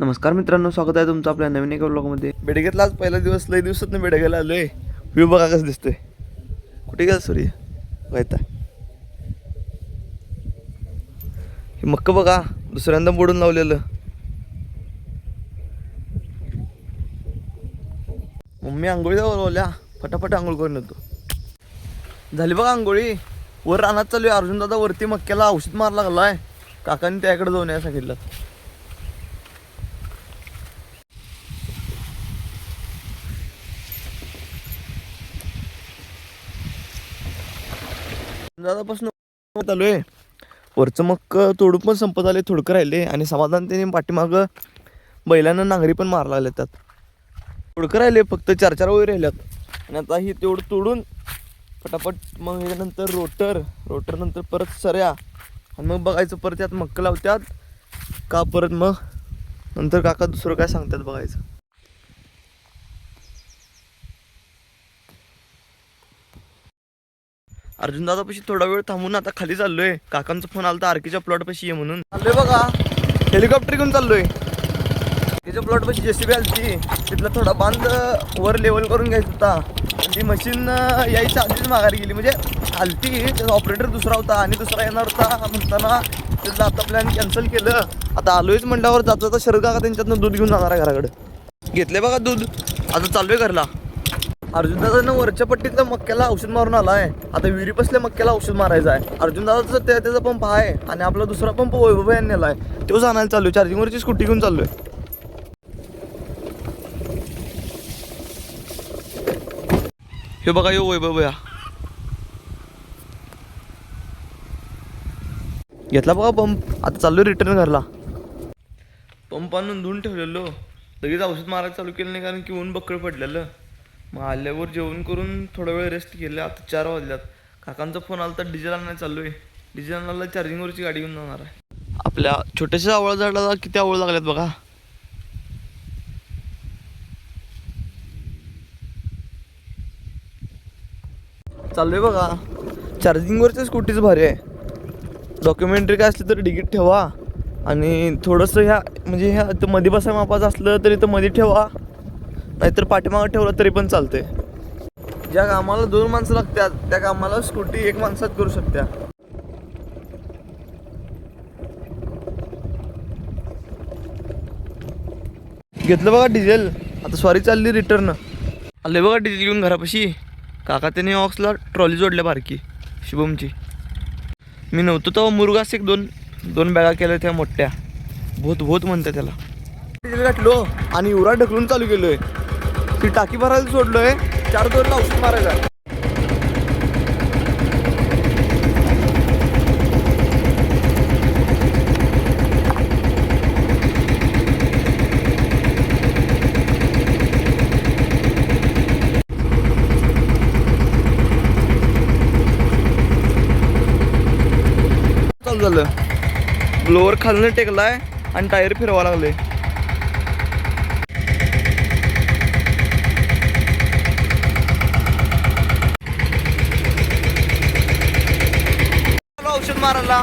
नमस्कार मित्रांनो, स्वागत आहे तुमचं आपल्या नवीन एका ब्लॉगमध्ये. बेडगेतला आज पहिला दिवस, लई दिवसात मी बेडगेला आलोय. व्ह्यू बघा कसं दिसतोय. कुठे गेला सूर्य व्हायता. हे मक्क बघा दुसऱ्यांदा मोडून लावलेलं. मम्मी आंघोळी बोलवल्या, फटाफट आंघोळ करून येतो. झाली बघा आंघोळी. वर रानात चालू आहे. अर्जुन दादा वरती मक्क्याला औषध मार लागलाय. काकांनी त्याकडे जाऊन या सांगितलं. दादापासून चालूय. वरचं मक्क तोडून पण संपत आले, थोडकं राहिले. आणि समाधान त्याने पाठीमागं बैलांना नांगरी पण मार लागले. त्यात थोडकं राहिले, फक्त 4-4 वळी राहिल्यात. आणि आता ही तेवढं तोडून फटाफट मग ह्याच्यानंतर रोटर नंतर परत सऱ्या. आणि मग बघायचं परत यात मक्क लावत्यात का परत मग नंतर काका दुसरं काय सांगतात बघायचं. अर्जुन दादापाशी थोडा वेळ थांबून आता खाली चाललोय. काकांचा फोन आला तर आरकीच्या प्लॉट पाशी ये म्हणून. चाललोय बघा, हेलिकॉप्टर घेऊन चाललोय. आरकीच्या प्लॉट पाशी JCB आलती. तिथला थोडा बांध वर लेवल करून घ्यायचा होता. ती मशीन यायच्या आधीच माघारी गेली. म्हणजे आलती, त्याचा ऑपरेटर दुसरा होता आणि दुसरा येणार होता म्हणताना त्याचं आता प्लॅन कॅन्सल केलं. आता आलोयच म्हणल्यावर जाता शरद काका त्यांच्यातनं दूध घेऊन जाणार आहे घराकडे. घेतले बघा दूध. आता चाललोय घरला. अर्जुन दादानं वरच्या पट्टीतल्या मक्क्याला औषध मारून आलाय. आता विहिरी बसल्या मक्क्याला औषध मारायचं आहे. अर्जुन दादाचं त्याचा पंप आहे आणि आपला दुसरा पंप वैभव यांनी नेलाय. तोच आणायला चाललोय. चार्जिंगवरची स्कूटी घेऊन चाललोय. हे बघा यो वैभव या घेतला बघा पंप. आता चाललोय रिटर्न घरला. पंप आणून धुवून ठेवलेलो. लगेच औषध मारायला चालू केलं नाही, कारण की ऊन बक्कळ पडलेलं. मग आल्यावर जेवण करून थोडा वेळ रेस्ट केलं. आता 4 वाजल्यात. काकांचा फोन आला तर डिझेल आणायला चाललोय. डिझेल आणायला चार्जिंगवरची गाडी घेऊन जाणार आहे. आपल्या छोट्याशा आवळा झाडाला किती आवळ लागल्यात बघा. चाललोय बघा. चार्जिंगवरच्या स्कूटीच भारी आहे. डॉक्युमेंटरी काय असली तर डिगीत ठेवा. आणि थोडंसं ह्या म्हणजे ह्या मध्ये बसा मापाचं असलं तरी तर मध्ये ठेवा, नाहीतर पाठीमागं ठेवलं तरी पण चालतंय. ज्या कामाला 2 माणसं लागतात त्या कामाला स्कूटी 1 माणसात करू शकत्या. घेतलं बघा डिझेल. आता सॉरी चालली रिटर्न. आले बघा डिझेल घेऊन घरापाशी. काका त्याने ऑक्सला ट्रॉली जोडल्या बारकी शुभमची. मी नव्हतो तेव्हा मुरगास 2 बॅगा केल्या त्या मोठ्या. भोत म्हणतात त्याला. डिझेल गाठलो आणि उरा ढकलून चालू केलोय. ती टाकी भरायला सोडलोय. 4 दोरला औषध मारायचं. चालू झालं. ब्लोअर खालनं टेकलाय आणि टायर फिरवा लागले. औषध मारायला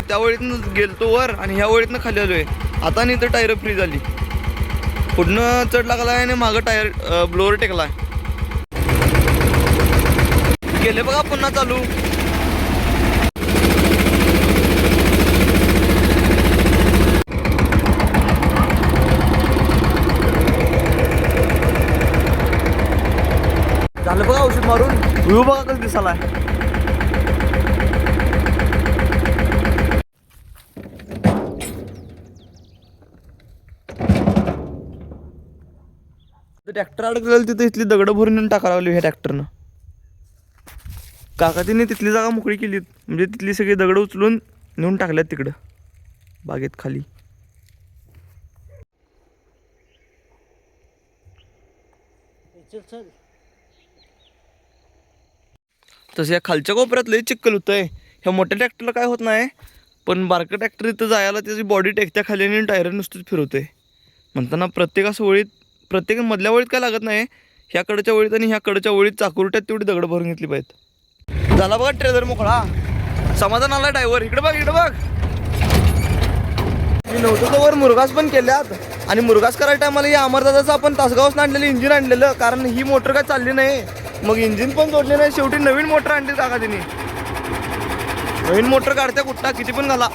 त्या वळीतनं गेलतो वर आणि ह्या वळीतनं खाली आलोय. आता नाही तर टायर फ्री झाली. पुढनं चढ लागलाय आणि मागं टायर ब्लोअर टेकलाय. गेले बघा पुन्हा चालू. झालं बघा औषध मारून. व्ह्यू बघा कसं दिसालाय. ट्रॅक्टर अडकलेलं तिथे इथली दगड भरून टाकायला लागली ह्या ट्रॅक्टरनं. काका तिने तिथली जागा मोकळी केली. म्हणजे तिथली सगळी दगड उचलून नेऊन टाकल्यात तिकडं बागेत खाली. तसं या खालच्या कोपऱ्यात लई चिक्कल होतंय. ह्या मोठ्या ट्रॅक्टरला काय होत नाही, पण बारकं ट्रॅक्टर इथं जायला त्याची बॉडी टेकत्या खाली आणि टायर नुसतंच फिरवते. म्हणताना प्रत्येक मधल्या वळीत काय लागत नाही. ह्या कडच्या वळीत आणि ह्या कडच्या वळीत चाकुरट्यात तेवढी दगड भरून घेतली पाहिजेत. झाला बघा ट्रेलर मोकळा. समाधान आला ड्रायव्हर. इकडे बघ इकडे बघ. मी नव्हतं तोवर मुरगास पण केल्यात. आणि मुरगास करायच्या टायमाला या अमरदादाचं आपण तासगावचं आणलेलं इंजिन आणलेलं, कारण ही मोटर काय चालली नाही. मग इंजिन पण जोडले नाही. शेवटी नवीन मोटर आणली काका तिने. नवीन मोटर काढत्या कुठला किती पण घाला.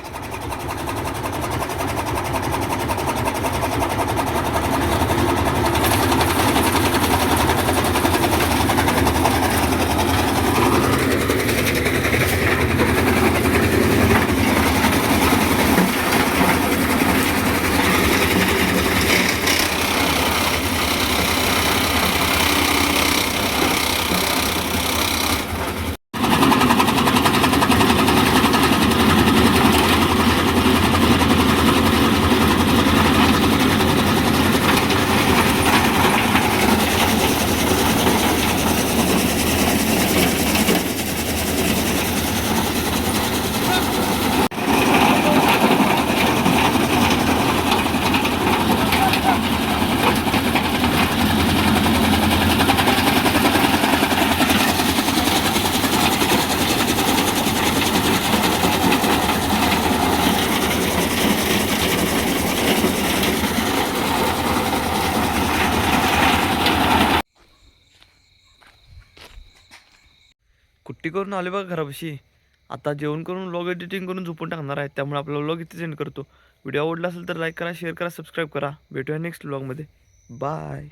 कुट्टी करून आले बघा घरापाशी. आता जेवण करून व्लॉग एडिटिंग करून झोपून टाकणार आहे. त्यामुळे आपला व्लॉग इथे सेंड करतो. व्हिडिओ आवडला असेल तर लाईक करा, शेअर करा, सबस्क्राईब करा. भेटूया नेक्स्ट व्लॉगमध्ये. बाय.